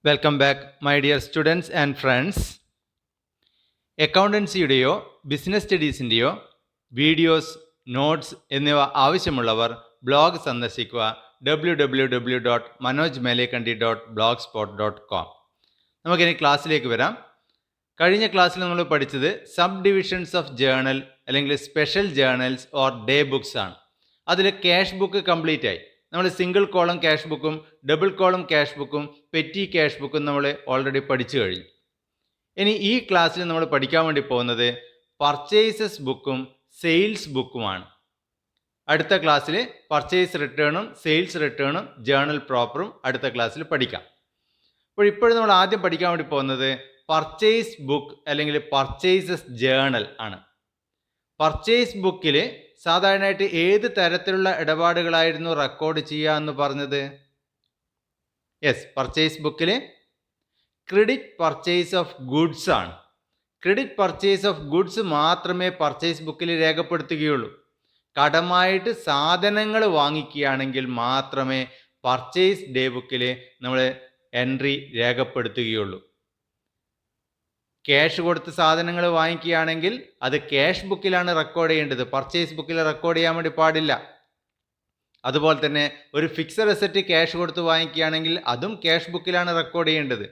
Welcome back my dear students and friends. അക്കൗണ്ടൻസിയുടെയോ business സ്റ്റഡീസിൻ്റെയോ videos, notes എന്നിവ ആവശ്യമുള്ളവർ ബ്ലോഗ് സന്ദർശിക്കുക www.manojmelekandi.blogspot.com. നമുക്കിനി ക്ലാസ്സിലേക്ക് വരാം. കഴിഞ്ഞ ക്ലാസ്സിൽ നമ്മൾ പഠിച്ചത് സബ് ഡിവിഷൻസ് ഓഫ് ജേർണൽ അല്ലെങ്കിൽ special journals or day books ആണ്. അതിൽ ക്യാഷ് ബുക്ക് കംപ്ലീറ്റ് ആയി. നമ്മൾ സിംഗിൾ കോളം ക്യാഷ് ബുക്കും ഡബിൾ കോളം ക്യാഷ് ബുക്കും പെറ്റി ക്യാഷ് ബുക്കും നമ്മൾ ഓൾറെഡി പഠിച്ചു കഴിഞ്ഞു. ഇനി ഈ ക്ലാസ്സിൽ നമ്മൾ പഠിക്കാൻ വേണ്ടി പോകുന്നത് പർച്ചേസസ് ബുക്കും സെയിൽസ് ബുക്കുമാണ്. അടുത്ത ക്ലാസ്സിൽ പർച്ചേസ് റിട്ടേണും സെയിൽസ് റിട്ടേണും ജേർണൽ പ്രോപ്പറും അടുത്ത ക്ലാസ്സിൽ പഠിക്കാം. അപ്പോൾ ഇപ്പോഴും നമ്മൾ ആദ്യം പഠിക്കാൻ വേണ്ടി പോകുന്നത് പർച്ചേസ് ബുക്ക് അല്ലെങ്കിൽ പർച്ചേസസ് ജേർണൽ ആണ്. പർച്ചേസ് ബുക്കിൽ സാധാരണയായിട്ട് ഏത് തരത്തിലുള്ള ഇടപാടുകളായിരുന്നു റെക്കോർഡ് ചെയ്യുക എന്ന് പറഞ്ഞത്? യെസ്, പർച്ചേസ് ബുക്കിൽ ക്രെഡിറ്റ് പർച്ചേസ് ഓഫ് ഗുഡ്സ് ആണ്. ക്രെഡിറ്റ് പർച്ചേസ് ഓഫ് ഗുഡ്സ് മാത്രമേ പർച്ചേസ് ബുക്കിൽ രേഖപ്പെടുത്തുകയുള്ളൂ. കടമായിട്ട് സാധനങ്ങൾ വാങ്ങിക്കുകയാണെങ്കിൽ മാത്രമേ പർച്ചേസ് ഡേ ബുക്കിൽ നമ്മൾ എൻട്രി രേഖപ്പെടുത്തുകയുള്ളൂ. ക്യാഷ് കൊടുത്ത് സാധനങ്ങൾ വാങ്ങിക്കുകയാണെങ്കിൽ അത് ക്യാഷ് ബുക്കിലാണ് റെക്കോർഡ് ചെയ്യേണ്ടത്, പർച്ചേസ് ബുക്കിൽ റെക്കോർഡ് ചെയ്യാൻ വേണ്ടി പാടില്ല. അതുപോലെ തന്നെ ഒരു ഫിക്സഡ് അസറ്റ് ക്യാഷ് കൊടുത്ത് വാങ്ങിക്കുകയാണെങ്കിൽ അതും ക്യാഷ് ബുക്കിലാണ് റെക്കോർഡ് ചെയ്യേണ്ടത്.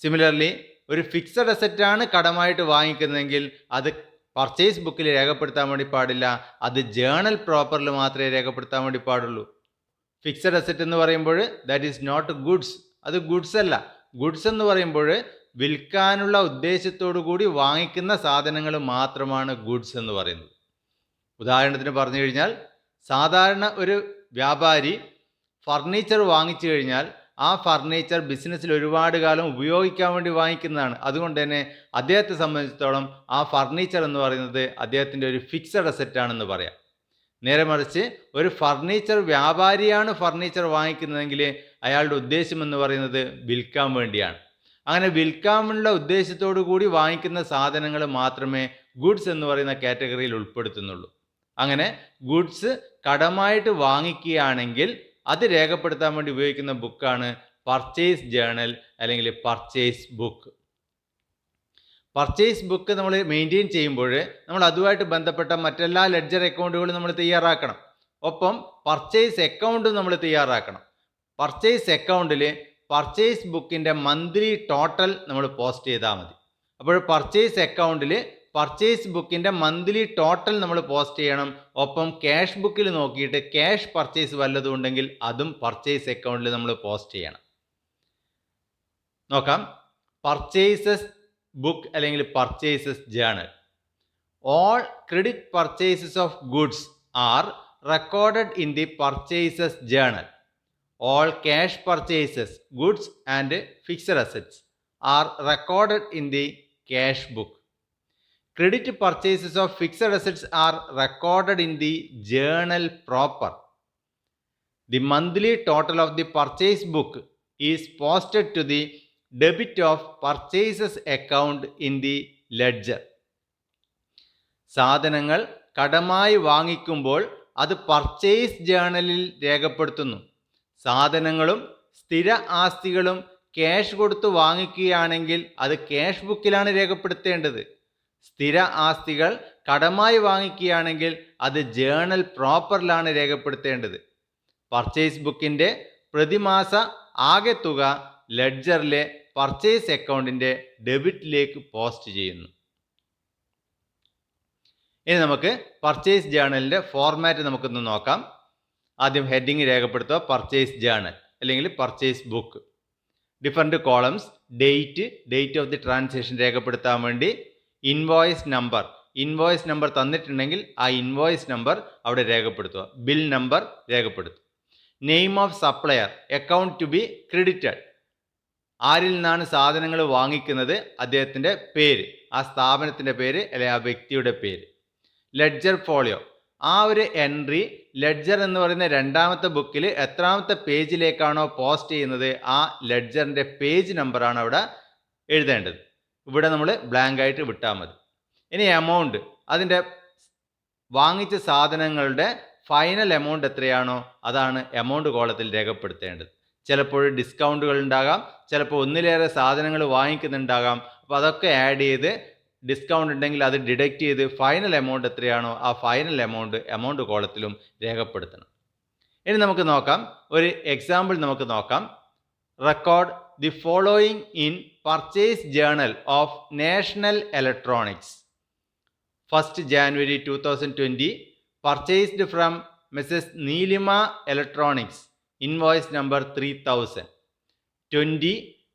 സിമിലർലി ഒരു ഫിക്സഡ് അസറ്റാണ് കടമായിട്ട് വാങ്ങിക്കുന്നതെങ്കിൽ അത് പർച്ചേസ് ബുക്കിൽ രേഖപ്പെടുത്താൻ വേണ്ടി പാടില്ല, അത് ജേർണൽ പ്രോപ്പറിൽ മാത്രമേ രേഖപ്പെടുത്താൻ വേണ്ടി പാടുള്ളൂ. ഫിക്സഡ് അസറ്റ് എന്ന് പറയുമ്പോൾ ദാറ്റ് ഈസ് നോട്ട് ഗുഡ്സ്, അത് ഗുഡ്സ് അല്ല. ഗുഡ്സ് എന്ന് പറയുമ്പോൾ വിൽക്കാനുള്ള ഉദ്ദേശത്തോടു കൂടി വാങ്ങിക്കുന്ന സാധനങ്ങൾ മാത്രമാണ് ഗുഡ്സ് എന്ന് പറയുന്നത്. ഉദാഹരണത്തിന് പറഞ്ഞു കഴിഞ്ഞാൽ, സാധാരണ ഒരു വ്യാപാരി ഫർണിച്ചർ വാങ്ങിച്ചു കഴിഞ്ഞാൽ ആ ഫർണിച്ചർ ബിസിനസ്സിൽ ഒരുപാട് കാലം ഉപയോഗിക്കാൻ വേണ്ടി വാങ്ങിക്കുന്നതാണ്. അതുകൊണ്ട് തന്നെ അദ്ദേഹത്തെ സംബന്ധിച്ചിടത്തോളം ആ ഫർണിച്ചർ എന്ന് പറയുന്നത് അദ്ദേഹത്തിൻ്റെ ഒരു ഫിക്സഡ് അസറ്റ് ആണെന്ന് പറയാം. നേരെ മറിച്ച് ഒരു ഫർണിച്ചർ വ്യാപാരിയാണ് ഫർണിച്ചർ വാങ്ങിക്കുന്നതെങ്കിൽ അയാളുടെ ഉദ്ദേശം എന്ന് പറയുന്നത് വിൽക്കാൻ വേണ്ടിയാണ്. അങ്ങനെ വിൽക്കാനുള്ള ഉദ്ദേശത്തോടു കൂടി വാങ്ങിക്കുന്ന സാധനങ്ങൾ മാത്രമേ ഗുഡ്സ് എന്ന് പറയുന്ന കാറ്റഗറിയിൽ ഉൾപ്പെടുത്തുന്നുള്ളൂ. അങ്ങനെ ഗുഡ്സ് കടമായിട്ട് വാങ്ങിക്കുകയാണെങ്കിൽ അത് രേഖപ്പെടുത്താൻ വേണ്ടി ഉപയോഗിക്കുന്ന ബുക്കാണ് പർച്ചേസ് ജേർണൽ അല്ലെങ്കിൽ പർച്ചേസ് ബുക്ക്. പർച്ചേസ് ബുക്ക് നമ്മൾ മെയിൻറ്റെയിൻ ചെയ്യുമ്പോൾ നമ്മൾ അതുമായിട്ട് ബന്ധപ്പെട്ട മറ്റെല്ലാ ലെഡ്ജർ അക്കൗണ്ടുകളും നമ്മൾ തയ്യാറാക്കണം. ഒപ്പം പർച്ചേസ് അക്കൗണ്ടും നമ്മൾ തയ്യാറാക്കണം. പർച്ചേസ് അക്കൗണ്ടിൽ പർച്ചേസ് ബുക്കിൻ്റെ മന്ത്ലി ടോട്ടൽ നമ്മൾ പോസ്റ്റ് ചെയ്താൽ മതി. അപ്പോൾ പർച്ചേസ് അക്കൗണ്ടിൽ പർച്ചേസ് ബുക്കിൻ്റെ മന്ത്ലി ടോട്ടൽ നമ്മൾ പോസ്റ്റ് ചെയ്യണം. ഒപ്പം ക്യാഷ് ബുക്കിൽ നോക്കിയിട്ട് ക്യാഷ് പർച്ചേസ് വല്ലതും ഉണ്ടെങ്കിൽ അതും പർച്ചേസ് അക്കൗണ്ടിൽ നമ്മൾ പോസ്റ്റ് ചെയ്യണം. നോക്കാം. പർച്ചേസസ് ബുക്ക് അല്ലെങ്കിൽ purchases journal. All credit purchases of goods are recorded in the purchases journal. All cash purchases, goods and fixed assets are recorded in the cash book. Credit purchases of fixed assets are recorded in the journal proper. The monthly total of the purchase book is posted to the debit of purchases account in the ledger. സാധനങ്ങൾ കടമായി വാങ്ങിക്കുമ്പോൾ അത് purchase ജേർണലിൽ രേഖപ്പെടുത്തുന്നു. സാധനങ്ങളും സ്ഥിര ആസ്തികളും cash കൊടുത്ത് വാങ്ങിക്കുകയാണെങ്കിൽ അത് cash ബുക്കിലാണ് രേഖപ്പെടുത്തേണ്ടത്. സ്ഥിര ആസ്തികൾ കടമായി വാങ്ങിക്കുകയാണെങ്കിൽ അത് ജേർണൽ പ്രോപ്പറിലാണ് രേഖപ്പെടുത്തേണ്ടത്. പർച്ചേസ് ബുക്കിൻ്റെ പ്രതിമാസ ആകെ തുക ലെഡ്ജറിലെ പർച്ചേസ് അക്കൗണ്ടിൻ്റെ ഡെബിറ്റിലേക്ക് പോസ്റ്റ് ചെയ്യുന്നു. ഇനി നമുക്ക് പർച്ചേസ് ജേർണലിൻ്റെ ഫോർമാറ്റ് നമുക്കൊന്ന് നോക്കാം. ആദ്യം ഹെഡിങ് രേഖപ്പെടുത്തുക, പർച്ചേസ് ജേർണൽ അല്ലെങ്കിൽ purchase book. Different columns, date of the transaction രേഖപ്പെടുത്താൻ വേണ്ടി ഇൻവോയ്സ് നമ്പർ തന്നിട്ടുണ്ടെങ്കിൽ ആ ഇൻവോയ്സ് നമ്പർ അവിടെ രേഖപ്പെടുത്തുക. ബിൽ നമ്പർ രേഖപ്പെടുത്തുക. Name of supplier, account to be credited. ആരിൽ നിന്നാണ് സാധനങ്ങൾ വാങ്ങിക്കുന്നത് അദ്ദേഹത്തിൻ്റെ പേര്, ആ സ്ഥാപനത്തിൻ്റെ പേര് അല്ലെങ്കിൽ ആ വ്യക്തിയുടെ പേര്. ലെഡ്ജർ ഫോളിയോ, ആ ഒരു എൻട്രി ലെഡ്ജർ എന്ന് പറയുന്ന രണ്ടാമത്തെ ബുക്കിൽ എത്രാമത്തെ പേജിലേക്കാണോ പോസ്റ്റ് ചെയ്യുന്നത് ആ ലെഡ്ജറിൻ്റെ പേജ് നമ്പറാണ് അവിടെ എഴുതേണ്ടത്. ഇവിടെ നമ്മൾ ബ്ലാങ്ക് ആയിട്ട് വിട്ടാൽ മതി. ഇനി എമൗണ്ട്, അതിൻ്റെ വാങ്ങിച്ച സാധനങ്ങളുടെ ഫൈനൽ എമൗണ്ട് എത്രയാണോ അതാണ് എമൗണ്ട് കോളത്തിൽ രേഖപ്പെടുത്തേണ്ടത്. ചിലപ്പോൾ ഡിസ്കൗണ്ടുകൾ ഉണ്ടാകാം, ചിലപ്പോൾ ഒന്നിലേറെ സാധനങ്ങൾ വാങ്ങിക്കുന്നുണ്ടാകാം. അപ്പോൾ അതൊക്കെ ആഡ് ചെയ്ത് ഡിസ്കൗണ്ട് ഉണ്ടെങ്കിൽ അത് ഡിഡക്റ്റ് ചെയ്ത് ഫൈനൽ എമൗണ്ട് എത്രയാണോ ആ ഫൈനൽ എമൗണ്ട് കോളത്തിലും രേഖപ്പെടുത്തണം. ഇനി നമുക്ക് നോക്കാം, ഒരു എക്സാമ്പിൾ നമുക്ക് നോക്കാം. Record the following in purchase journal of national electronics. 1st January 2020 purchased from Mrs. Neelima Electronics, invoice number 3000. 20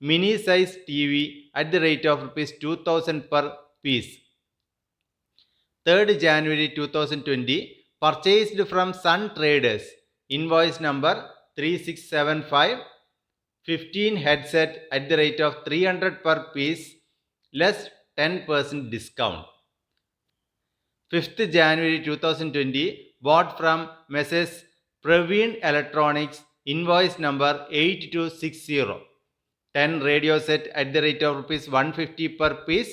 mini size TV at the rate of rupees 2000 per piece. 3rd January 2020 purchased from Sun Traders, invoice number 3675. 15 headset at the rate of 300 per piece, less 10% discount. 5th January 2020 bought from Mrs. Praveen Electronics, invoice number 8260. 10 radio set at the rate of rupees 150 per piece,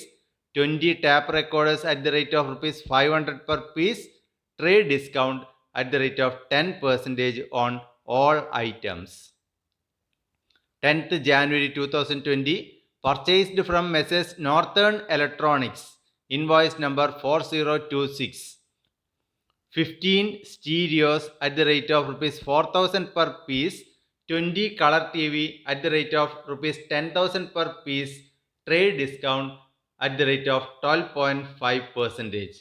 20 tape recorders at the rate of rupees 500 per piece, trade discount at the rate of 10% on all items. 10th January 2020 purchased from Mrs. Northern Electronics, invoice number 4026. 15 stereos at the rate of rupees 4000 per piece, 20 color TV at the rate of rupees 10,000 per piece, trade discount at the rate of 12.5%.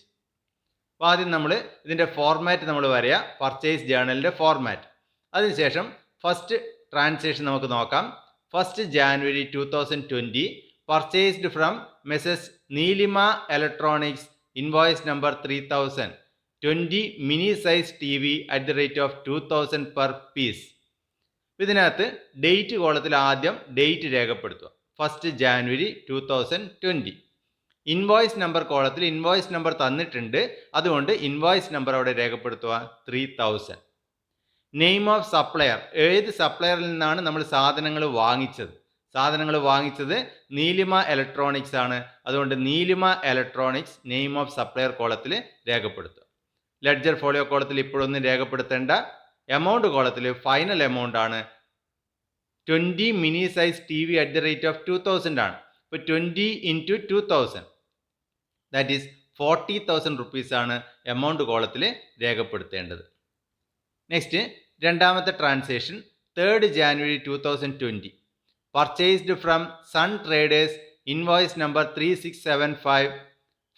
അപ്പോൾ ആദ്യം നമ്മൾ ഇതിൻ്റെ format നമ്മൾ വരിക, purchase ജേണലിൻ്റെ format. അതിനുശേഷം first transaction നമുക്ക് നോക്കാം. 1st January 2020 purchased from Mrs. Neelima Electronics, invoice number 3000. 20 mini size TV at the rate of 2000 per piece. ഇതിനകത്ത് ഡേറ്റ് കോളത്തിൽ ആദ്യം ഡേറ്റ് രേഖപ്പെടുത്തുക, 1st January 2020. ഇൻവോയ്സ് നമ്പർ കോളത്തിൽ ഇൻവോയ്സ് നമ്പർ തന്നിട്ടുണ്ട്, അതുകൊണ്ട് ഇൻവോയ്സ് നമ്പർ അവിടെ രേഖപ്പെടുത്തുക 3000. നെയിം ഓഫ് സപ്ലയർ, ഏത് സപ്ലയറിൽ നിന്നാണ് നമ്മൾ സാധനങ്ങൾ വാങ്ങിച്ചത് നീലിമ ഇലക്ട്രോണിക്സ് ആണ്, അതുകൊണ്ട് നീലിമ ഇലക്ട്രോണിക്സ് നെയിം ഓഫ് സപ്ലയർ കോളത്തിൽ രേഖപ്പെടുത്തുക. ലെഡ്ജർ ഫോളിയോ കോളത്തിൽ ഇപ്പോഴൊന്നും രേഖപ്പെടുത്തേണ്ട. എമൗണ്ട് കോളത്തിൽ ഫൈനൽ എമൗണ്ട് ആണ് 20 mini size TV at the rate of 2000 ആണ്. ഇപ്പോൾ 20 into 2000 ദാറ്റ് ഈസ് 40,000 റുപ്പീസ് ആണ് എമൗണ്ട് കോളത്തിൽ രേഖപ്പെടുത്തേണ്ടത്. നെക്സ്റ്റ് രണ്ടാമത്തെ transaction 3rd January 2020 purchased from Sun Traders, invoice number 3675.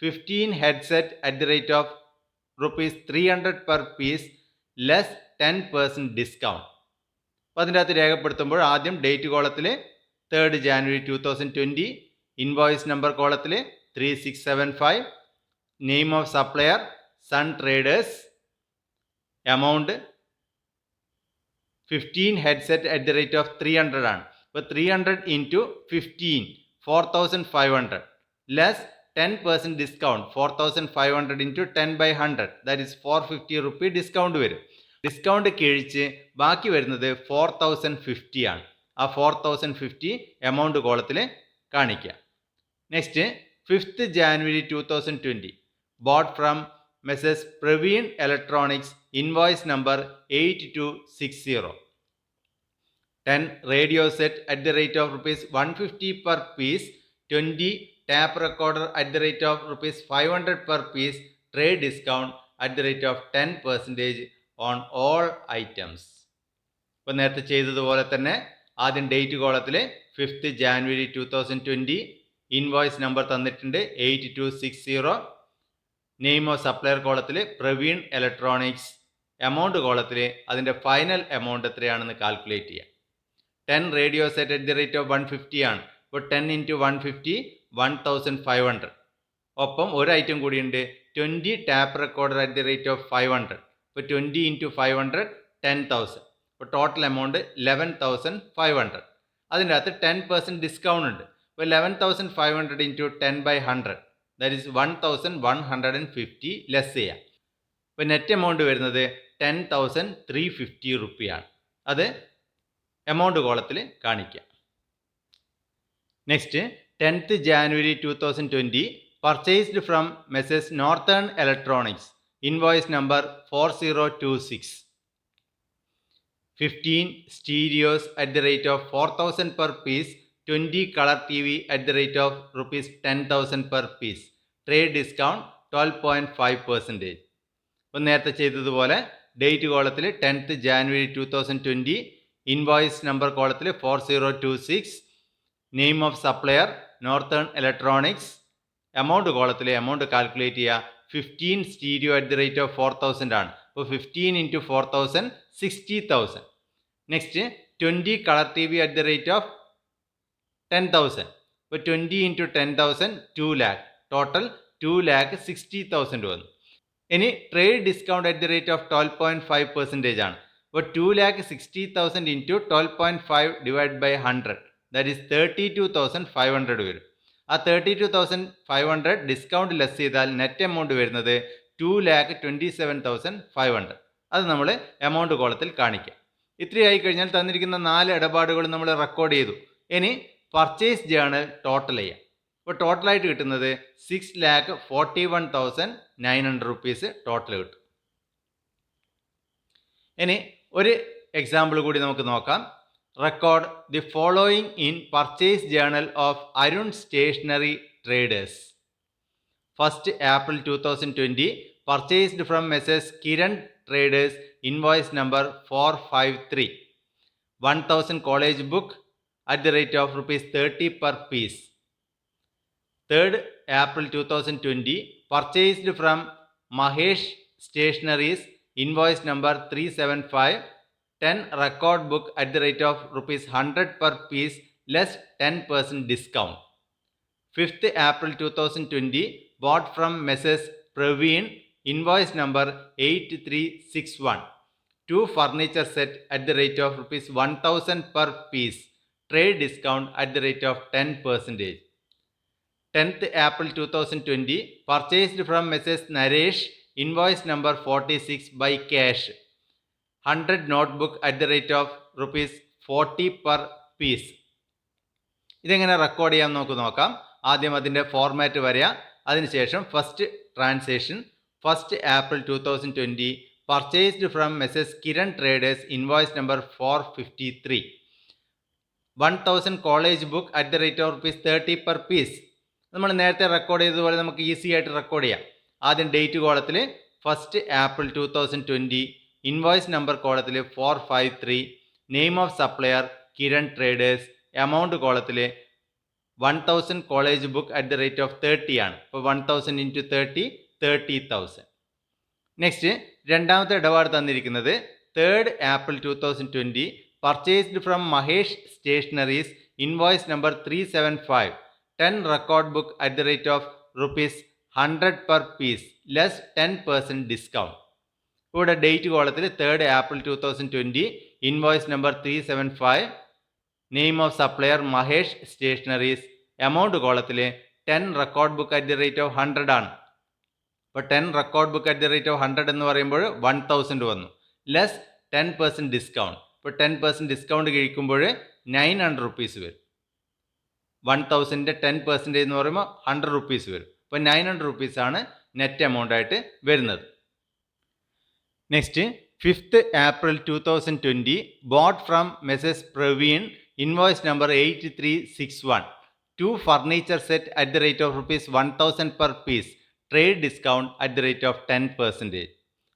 15 headset at the rate of rupees 300 per piece, less 10% discount. അപ്പോൾ അതിൻ്റെ അകത്ത് രേഖപ്പെടുത്തുമ്പോൾ ആദ്യം date കോളത്തിൽ 3rd January 2020, ഇൻവോയ്സ് നമ്പർ കോളത്തിൽ 3675, name of supplier sun traders, amount 15 headset at the rate of 300 ആണ്. അപ്പോൾ 300 into 15 4500 less 10% discount 4500 into 10/100 that is 450 rupee discount വരും. Discount കിഴിച്ച് ബാക്കി വരുന്നത് 4050 ആണ്. ആ 4050 എമൗണ്ട് കോളത്തിൽ കാണിക്കുക. Next 5th January 2020 bought from Mrs. Praveen Electronics, invoice number 8260. 10 radio set at the rate of rupees 150 per piece, 20 tape recorder at the rate of rupees 500 per piece, trade discount at the rate of 10% on all items. ഇപ്പോൾ നേരത്തെ ചെയ്തതുപോലെ തന്നെ ആദ്യം date കോളത്തിൽ 5th January 2020, invoice number തന്നിട്ടുണ്ട് 8260, name of supplier കോളത്തിൽ Praveen electronics, amount കോളത്തിൽ അതിൻ്റെ ഫൈനൽ എമൗണ്ട് എത്രയാണെന്ന് കാൽക്കുലേറ്റ് ചെയ്യാം. 10 radio set at the rate of 150 ആണ്. ഇപ്പോൾ 10 into 150 1500. ഒപ്പം ഒരു ഐറ്റം കൂടിയുണ്ട് 20 tap recorder at the rate of 500. ഇപ്പോൾ 20 into 500 10,000. ഇപ്പോൾ ടോട്ടൽ എമൗണ്ട് 11,500. അതിൻ്റെ അകത്ത് 10% ഡിസ്കൗണ്ട് ഉണ്ട്. ഇപ്പോൾ 11,500 into 10/100 ദാറ്റ് ഈസ് 1,150 ലെസ് ചെയ്യാം. ഇപ്പോൾ നെറ്റ് എമൗണ്ട് വരുന്നത് 10,350 റുപ്പിയാണ്. അത് എമൗണ്ട് കോളത്തിൽ കാണിക്കുക. Next 10th January 2020 purchased from Mrs. Northern Electronics, invoice number 4026. 15 stereos at the rate of 4,000 per piece, 20 color TV at the rate of rupees 10,000 per piece. Trade discount 12.5%. അപ്പോൾ നേരത്തെ ചെയ്തതുപോലെ date കോളത്തിൽ 10th January 2020, invoice number കോളത്തിൽ 4026, name of supplier northern electronics, amount കോളത്തിൽ amount calculate ചെയ്യുക. 15 stereo at the rate of 4,000 ആണ്. അപ്പോൾ 15 into 4,000 60,000. Next 20 colour T V at the rate of 10,000. അപ്പോൾ 20 into 10,000 2 lakh. ടോട്ടൽ 2,60,000 വന്നു. ഇനി trade discount at the rate of 12.5% ആണ്. അപ്പോൾ 2,60,000 into 12.5 divided by 100, that is 32,500 വരും. ആ 32,500 ഡിസ്കൗണ്ട് ലെസ് ചെയ്താൽ നെറ്റ് എമൗണ്ട് വരുന്നത് 2,27,500. അത് നമ്മൾ എമൗണ്ട് കോളത്തിൽ കാണിക്കാം. ഇത്രയായി കഴിഞ്ഞാൽ തന്നിരിക്കുന്ന 4 ഇടപാടുകൾ നമ്മൾ റെക്കോർഡ് ചെയ്തു. ഇനി പർച്ചേസ് ജേണൽ ടോട്ടൽ ചെയ്യാം. അപ്പോൾ ടോട്ടലായിട്ട് കിട്ടുന്നത് 6,41,900 റുപ്പീസ് ടോട്ടൽ കിട്ടും. ഇനി ഒരു എക്സാമ്പിൾ കൂടി നമുക്ക് നോക്കാം. Record the following in purchase journal of Arun stationery traders. 1st April 2020, purchased from Messrs. Kiran Traders, invoice number 453, 1,000 college book at the rate of rupees 30 per piece. 3rd April 2020, purchased from Mahesh Stationaries, invoice number 375, 10 record book at the rate of rupees 100 per piece less 10% discount. 5th April 2020, bought from Messrs. Praveen, invoice number 8361, 2 furniture set at the rate of rupees 1,000 per piece, trade discount at the rate of 10%. 10th April 2020, purchased from Messrs. Naresh, invoice number 46 by cash, 100 notebook at the rate of rupees 40 per piece. ഇതെങ്ങനെ record ചെയ്യാൻ നമുക്ക് നോക്കാം. ആദ്യം അതിൻ്റെ format വരിക. അതിനുശേഷം first transaction 1st April 2020, purchased from Messrs. Kiran Traders, invoice number 453, 1,000 college book at the rate of rupees 30 per piece. നമ്മൾ നേരത്തെ റെക്കോർഡ് ചെയ്തതുപോലെ നമുക്ക് ഈസി ആയിട്ട് റെക്കോർഡ് ചെയ്യാം. ആദ്യം ഡേറ്റ് കോളത്തിൽ 1st April 2020, ഇൻവോയ്സ് നമ്പർ കോളത്തിൽ 453, name of supplier Kiran traders, amount കോളത്തിൽ 1,000 college book at the rate of 30 ആണ്. അപ്പോൾ 1,000 into 30, 30,000. നെക്സ്റ്റ് രണ്ടാമത്തെ ഇടപാട് തന്നിരിക്കുന്നത് 3rd April 2020, purchased from Mahesh stationeries, invoice number 375, 10 record book at the rate of rupees 100 per piece less 10% discount. ഇവിടെ date കോളത്തിൽ 3rd April 2020, invoice number 375, name of supplier Mahesh stationeries, amount കോളത്തിൽ 10 record book at the rate of 100 ആണ്. അപ്പോൾ 10 record book at the rate of 100 എന്ന് പറയുമ്പോൾ 1,000 വന്നു less 10% discount. ഇപ്പോൾ 10% discount കഴിക്കുമ്പോൾ 900 റുപ്പീസ് വരും. 1,000ൻ്റെ 10% എന്ന് പറയുമ്പോൾ 100 റുപ്പീസ് വരും. അപ്പോൾ 900 റുപ്പീസാണ് നെറ്റ് എമൗണ്ട് ആയിട്ട് വരുന്നത്. Next 5th April 2020, bought from Messrs. Praveen, invoice number 8361, 2 furniture set at the rate of rupees 1,000 per piece, trade discount at the rate of 10%.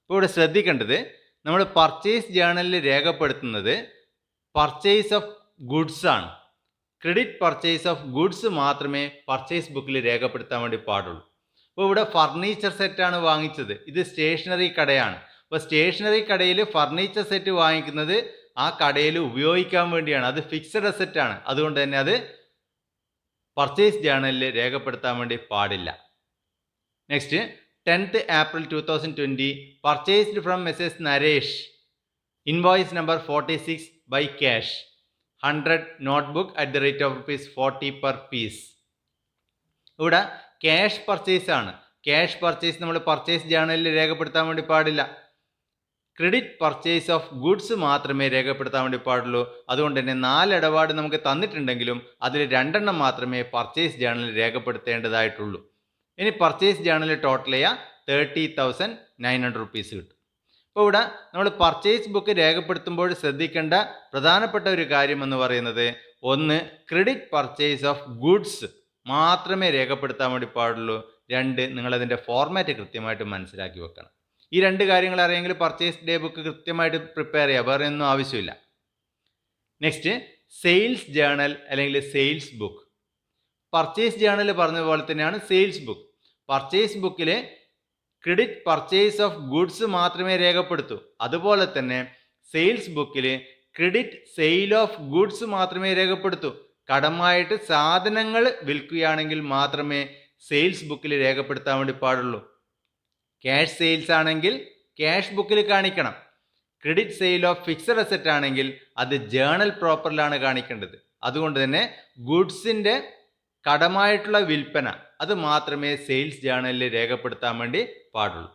ഇപ്പോൾ ഇവിടെ ശ്രദ്ധിക്കേണ്ടത് നമ്മൾ പർച്ചേസ് ജേണലിൽ രേഖപ്പെടുത്തുന്നത് പർച്ചേസ് ഓഫ് ഗുഡ്സ് ആണ്. ക്രെഡിറ്റ് പർച്ചേസ് ഓഫ് ഗുഡ്സ് മാത്രമേ purchase ബുക്കിൽ രേഖപ്പെടുത്താൻ വേണ്ടി പാടുള്ളൂ. അപ്പോൾ ഇവിടെ ഫർണിച്ചർ സെറ്റാണ് വാങ്ങിച്ചത്. ഇത് സ്റ്റേഷനറി കടയാണ്. അപ്പോൾ സ്റ്റേഷനറി കടയിൽ ഫർണിച്ചർ സെറ്റ് വാങ്ങിക്കുന്നത് ആ കടയിൽ ഉപയോഗിക്കാൻ വേണ്ടിയാണ്. അത് ഫിക്സഡ് അസെറ്റാണ്. അതുകൊണ്ട് തന്നെ അത് പർച്ചേസ് ജേണലിൽ രേഖപ്പെടുത്താൻ വേണ്ടി പാടില്ല. Next 10th April 2020, purchased from Messrs. Naresh, invoice number 46 by cash, 100 notebook at the rate of rupees 40 per piece. ഇവിടെ ക്യാഷ് പർച്ചേസ് ആണ്. ക്യാഷ് പർച്ചേസ് നമ്മൾ പർച്ചേസ് ജേണലിൽ രേഖപ്പെടുത്താൻ വേണ്ടി പാടില്ല. ക്രെഡിറ്റ് പർച്ചേസ് ഓഫ് ഗുഡ്സ് മാത്രമേ രേഖപ്പെടുത്താൻ വേണ്ടി പാടുള്ളൂ. അതുകൊണ്ട് തന്നെ 4 ഇടപാട് നമുക്ക് തന്നിട്ടുണ്ടെങ്കിലും അതിൽ 2 എണ്ണം മാത്രമേ പർച്ചേസ് ജേണലിൽ രേഖപ്പെടുത്തേണ്ടതായിട്ടുള്ളൂ. ഇനി പർച്ചേസ് ജേണലിൽ ടോട്ടൽ ചെയ്യുക 30,900 റുപ്പീസ് കിട്ടും. അപ്പോൾ ഇവിടെ നമ്മൾ പർച്ചേസ് ബുക്ക് രേഖപ്പെടുത്തുമ്പോൾ ശ്രദ്ധിക്കേണ്ട പ്രധാനപ്പെട്ട ഒരു കാര്യം എന്ന് പറയുന്നത്, ഒന്ന്, ക്രെഡിറ്റ് പർച്ചേസ് ഓഫ് ഗുഡ്സ് മാത്രമേ രേഖപ്പെടുത്താൻ വേണ്ടി പാടുള്ളൂ. രണ്ട്, നിങ്ങളതിൻ്റെ ഫോർമാറ്റ് കൃത്യമായിട്ട് മനസ്സിലാക്കി വെക്കണം. ഈ രണ്ട് കാര്യങ്ങൾ അറിയെങ്കിൽ പർച്ചേസ് ഡേ ബുക്ക് കൃത്യമായിട്ട് പ്രിപ്പയർ ചെയ്യുക, വേറെ ഒന്നും ആവശ്യമില്ല. നെക്സ്റ്റ്, സെയിൽസ് ജേണൽ അല്ലെങ്കിൽ സെയിൽസ് ബുക്ക്. പർച്ചേസ് ജേണൽ പറഞ്ഞ പോലെ തന്നെയാണ് സെയിൽസ് ബുക്ക്. പർച്ചേസ് ബുക്കിൽ ക്രെഡിറ്റ് പർച്ചേസ് ഓഫ് ഗുഡ്സ് മാത്രമേ രേഖപ്പെടുത്തൂ. അതുപോലെ തന്നെ സെയിൽസ് ബുക്കിൽ ക്രെഡിറ്റ് സെയിൽ ഓഫ് ഗുഡ്സ് മാത്രമേ രേഖപ്പെടുത്തൂ. കടമായിട്ട് സാധനങ്ങൾ വിൽക്കുകയാണെങ്കിൽ മാത്രമേ സെയിൽസ് ബുക്കിൽ രേഖപ്പെടുത്താൻ വേണ്ടി പാടുള്ളൂ. ക്യാഷ് സെയിൽസ് ആണെങ്കിൽ ക്യാഷ് ബുക്കിൽ കാണിക്കണം. Credit sale of fixed asset ആണെങ്കിൽ അത് ജേണൽ പ്രോപ്പറിലാണ് കാണിക്കേണ്ടത്. അതുകൊണ്ട് തന്നെ ഗുഡ്സിൻ്റെ കടമായിട്ടുള്ള വിൽപ്പന അത് മാത്രമേ സെയിൽസ് ജേണലിൽ രേഖപ്പെടുത്താൻ വേണ്ടി പാടുള്ളൂ.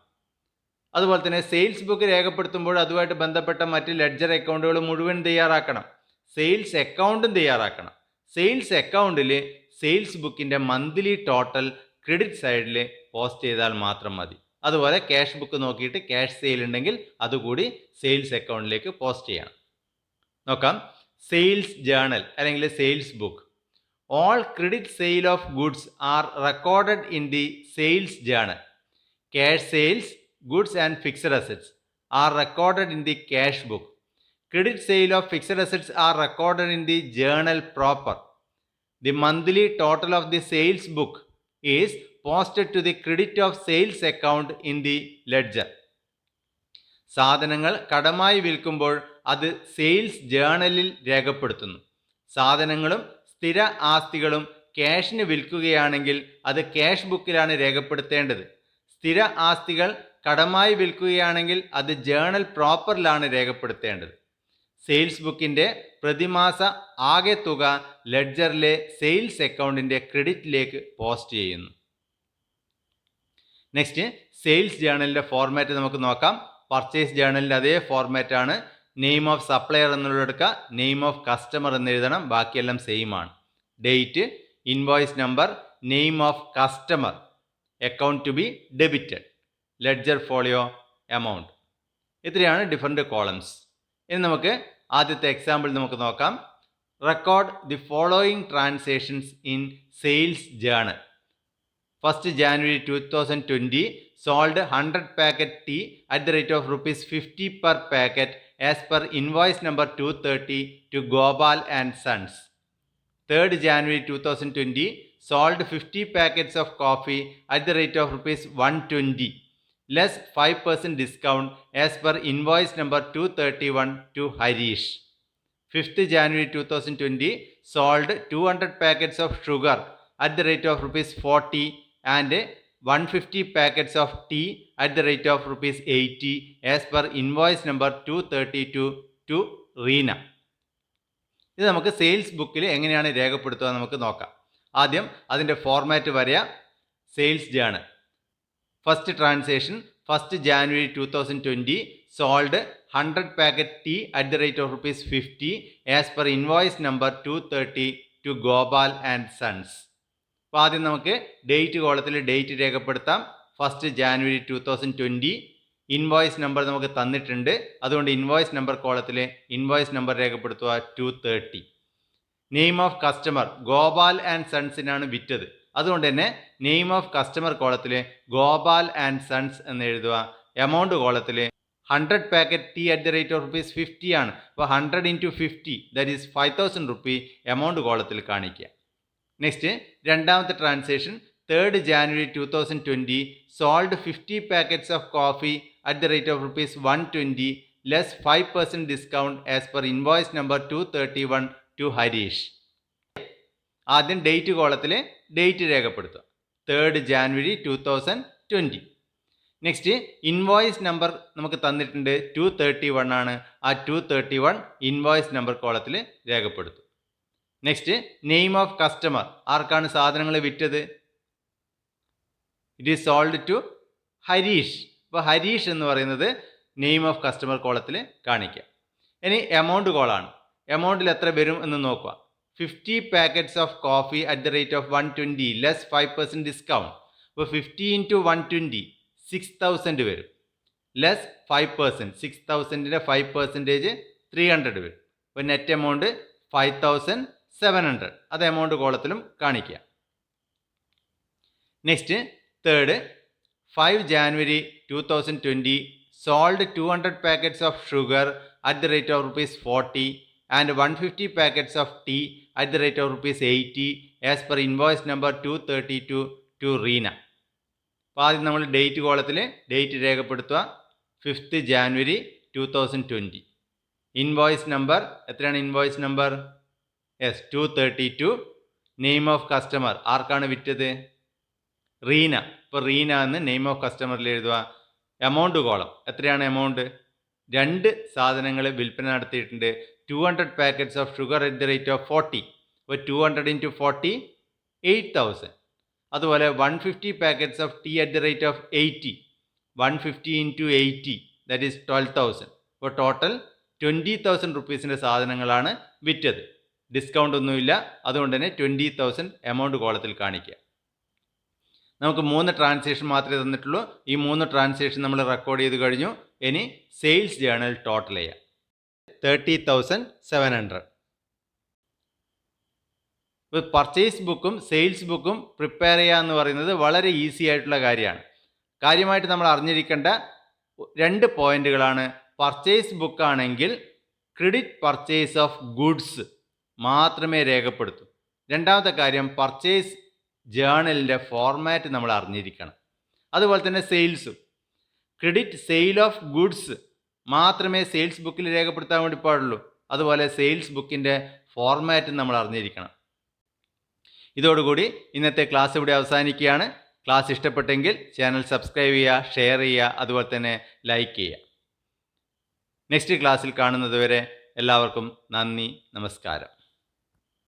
അതുപോലെ തന്നെ സെയിൽസ് ബുക്ക് രേഖപ്പെടുത്തുമ്പോൾ അതുമായിട്ട് ബന്ധപ്പെട്ട മറ്റ് ലെഡ്ജർ അക്കൗണ്ടുകൾ മുഴുവൻ തയ്യാറാക്കണം. സെയിൽസ് അക്കൗണ്ടും തയ്യാറാക്കണം. സെയിൽസ് അക്കൗണ്ടിൽ സെയിൽസ് ബുക്കിൻ്റെ മന്ത്ലി ടോട്ടൽ ക്രെഡിറ്റ് സൈഡിൽ പോസ്റ്റ് ചെയ്താൽ മാത്രം മതി. അതുപോലെ ക്യാഷ് ബുക്ക് നോക്കിയിട്ട് ക്യാഷ് സെയിൽ ഉണ്ടെങ്കിൽ അതുകൂടി സെയിൽസ് അക്കൗണ്ടിലേക്ക് പോസ്റ്റ് ചെയ്യണം. നോക്കാം, സെയിൽസ് ജേണൽ അല്ലെങ്കിൽ sales book. All credit sale of goods are recorded in the sales journal. Cash sales, goods and fixed assets R recorded in the cash book. Credit sale of fixed assets are recorded in the journal proper. The monthly total of the sales book is posted to the credit of sales account in the ledger. സാധനങ്ങൾ കടമായി വിൽക്കുമ്പോൾ അത് sales ജേണലിൽ രേഖപ്പെടുത്തുന്നു. സാധനങ്ങളും സ്ഥിര ആസ്തികളും ക്യാഷിന് വിൽക്കുകയാണെങ്കിൽ അത് cash ബുക്കിലാണ് രേഖപ്പെടുത്തേണ്ടത്. സ്ഥിര ആസ്തികൾ കടമായി വിൽക്കുകയാണെങ്കിൽ അത് ജേണൽ പ്രോപ്പറിലാണ് രേഖപ്പെടുത്തേണ്ടത്. സെയിൽസ് ബുക്കിൻ്റെ പ്രതിമാസ ആകെ തുക ലെഡ്ജറിലെ സെയിൽസ് അക്കൗണ്ടിൻ്റെ ക്രെഡിറ്റിലേക്ക് പോസ്റ്റ് ചെയ്യുന്നു. നെക്സ്റ്റ്, സെയിൽസ് ജേണലിൻ്റെ ഫോർമാറ്റ് നമുക്ക് നോക്കാം. പർച്ചേസ് ജേണലിൻ്റെ അതേ ഫോർമാറ്റാണ്. നെയിം ഓഫ് സപ്ലയർ എന്നുള്ളത് എടുക്കുക, നെയിം ഓഫ് കസ്റ്റമർ എന്ന് എഴുതണം, ബാക്കിയെല്ലാം സെയിം ആണ്. Date, invoice number, name of customer, account to be debited, ledger folio, amount. ഇത്രയാണ് ഡിഫറെൻറ്റ് കോളംസ്. ഇനി നമുക്ക് ആദ്യത്തെ എക്സാമ്പിൾ നമുക്ക് നോക്കാം. Record the following transactions in sales journal. 1st January 2020 sold 100 packet tea at the rate of rupees 50 per packet as per invoice number 230 to Gopal and Sons. 3rd January 2020 sold 50 packets of coffee at the rate of rupees 120 less 5% discount as per invoice number 231 to Harish. 5th January 2020 sold 200 packets of sugar at the rate of rupees 40 and 150 packets of tea at the rate of rupees 80 as per invoice number 232 to Reena. ഇത് നമുക്ക് sales ബുക്കിൽ എങ്ങനെയാണ് രേഖപ്പെടുത്തുക നമുക്ക് നോക്കാം. ആദ്യം അതിൻ്റെ format വരെയാ. Sales journal. First transaction 1st January 2020 sold 100 packet tea at the rate of rupees 50 as per invoice number 230 to Gopal and Sons. അപ്പോൾ ആദ്യം നമുക്ക് ഡേറ്റ് കോളത്തിൽ ഡേറ്റ് രേഖപ്പെടുത്താം. 1st January 2020. ഇൻവോയ്സ് നമ്പർ നമുക്ക് തന്നിട്ടുണ്ട്, അതുകൊണ്ട് ഇൻവോയ്സ് നമ്പർ കോളത്തിൽ ഇൻവോയ്സ് നമ്പർ രേഖപ്പെടുത്തുക 230. Name of customer, Gopal and സൺസിനാണ് വിറ്റത്, അതുകൊണ്ട് തന്നെ നെയിം ഓഫ് കസ്റ്റമർ കോളത്തിൽ ഗോപാൽ ആൻഡ് സൺസ് എന്ന് എഴുതുക. എമൗണ്ട് കോളത്തിൽ 100 packet tea at the rate of rupees 50 ആണ്. അപ്പോൾ 100 into 50 that is 5000 rupee amount കോളത്തിൽ കാണിക്കുക. നെക്സ്റ്റ്, രണ്ടാമത്തെ transaction 3rd January 2020 sold 50 packets of coffee at the rate of rupees 120 less 5% discount as per invoice number 231 to Harish. ആദ്യം date കോളത്തിൽ date രേഖപ്പെടുത്തുക 3rd January 2020. Next, invoice number നമുക്ക് തന്നിട്ടുണ്ട് 231 ആണ്. ആ 231 ഇൻവോയ്സ് നമ്പർ കോളത്തിൽ രേഖപ്പെടുത്തും. നെക്സ്റ്റ്, നെയിം ഓഫ് കസ്റ്റമർ, ആർക്കാണ് സാധനങ്ങൾ വിറ്റത്? It is sold to Harish. അപ്പോൾ ഹരീഷ് എന്ന് പറയുന്നത് നെയിം ഓഫ് കസ്റ്റമർ കോളത്തിൽ കാണിക്കുക. ഇനി എമൗണ്ട് കോളാണ്. എമൗണ്ടിൽ എത്ര വരും എന്ന് നോക്കുക. 50 packets of coffee at the rate of 120 less 5% discount. അപ്പോൾ 50 into 120 6000 വരും. ലെസ് 5%. 6000ൻ്റെ 5% 300 വരും. അപ്പോൾ നെറ്റ് എമൗണ്ട് 5700. അത് എമൗണ്ട് കോളത്തിലും കാണിക്കുക. Next third, 5 January 2020 sold 200 packets of sugar at the rate of ₹40 and 150 packets of tea at the rate of ₹80 as per invoice number 232 to Reena. അപ്പോൾ ആദ്യം നമ്മൾ date കോളത്തിൽ date രേഖപ്പെടുത്തുക. 5th January 2020. Invoice number എത്രയാണ്? Invoice number 232. Name of customer, ആർക്കാണ് വിറ്റത്? റീന. ഇപ്പോൾ റീന എന്ന് നെയിം ഓഫ് കസ്റ്റമറിൽ എഴുതുക. എമൗണ്ട് കോളം എത്രയാണ്? എമൗണ്ട് 2 സാധനങ്ങൾ വിൽപ്പന നടത്തിയിട്ടുണ്ട്. 200 packets of sugar at the rate of 40. അപ്പോൾ 200 × 40 8000. അതുപോലെ 150 packets of tea at the rate of 80. 150 × 80 that is 12,000. അപ്പോൾ ടോട്ടൽ 20,000 റുപ്പീസിൻ്റെ സാധനങ്ങളാണ് വിറ്റത്. ഡിസ്കൗണ്ട് ഒന്നുമില്ല, അതുകൊണ്ട് തന്നെ 20,000 എമൗണ്ട് കോളത്തിൽ കാണിക്കുക. നമുക്ക് 3 ട്രാൻസാക്ഷൻ മാത്രമേ തന്നിട്ടുള്ളൂ. ഈ 3 ട്രാൻസാക്ഷൻ നമ്മൾ റെക്കോർഡ് ചെയ്ത് കഴിഞ്ഞു. ഇനി സെയിൽസ് ജേണൽ ടോട്ടൽ ചെയ്യാം. 30,700. ഇപ്പോൾ പർച്ചേസ് ബുക്കും സെയിൽസ് ബുക്കും പ്രിപ്പയർ ചെയ്യുക എന്ന് പറയുന്നത് വളരെ ഈസി ആയിട്ടുള്ള കാര്യമാണ്. കാര്യമായിട്ട് നമ്മൾ അറിഞ്ഞിരിക്കേണ്ട 2 പോയിന്റുകളാണ്. പർച്ചേസ് ബുക്കാണെങ്കിൽ ക്രെഡിറ്റ് പർച്ചേസ് ഓഫ് ഗുഡ്സ് മാത്രമേ രേഖപ്പെടുത്തൂ. രണ്ടാമത്തെ കാര്യം, പർച്ചേസ് ജേണലിൻ്റെ ഫോർമാറ്റ് നമ്മൾ അറിഞ്ഞിരിക്കണം. അതുപോലെ തന്നെ സെയിൽസും ക്രെഡിറ്റ് സെയിൽ ഓഫ് ഗുഡ്സ് മാത്രമേ സെയിൽസ് ബുക്കിൽ രേഖപ്പെടുത്താൻ വേണ്ടി പാടുള്ളൂ. അതുപോലെ സെയിൽസ് ബുക്കിൻ്റെ ഫോർമാറ്റ് നമ്മൾ അറിഞ്ഞിരിക്കണം. ഇതോടുകൂടി ഇന്നത്തെ ക്ലാസ് ഇവിടെ അവസാനിക്കുകയാണ്. ക്ലാസ് ഇഷ്ടപ്പെട്ടെങ്കിൽ ചാനൽ സബ്സ്ക്രൈബ് ചെയ്യുക, ഷെയർ ചെയ്യുക, അതുപോലെ തന്നെ ലൈക്ക് ചെയ്യുക. നെക്സ്റ്റ് ക്ലാസ്സിൽ കാണുന്നത് വരെ എല്ലാവർക്കും നന്ദി, നമസ്കാരം.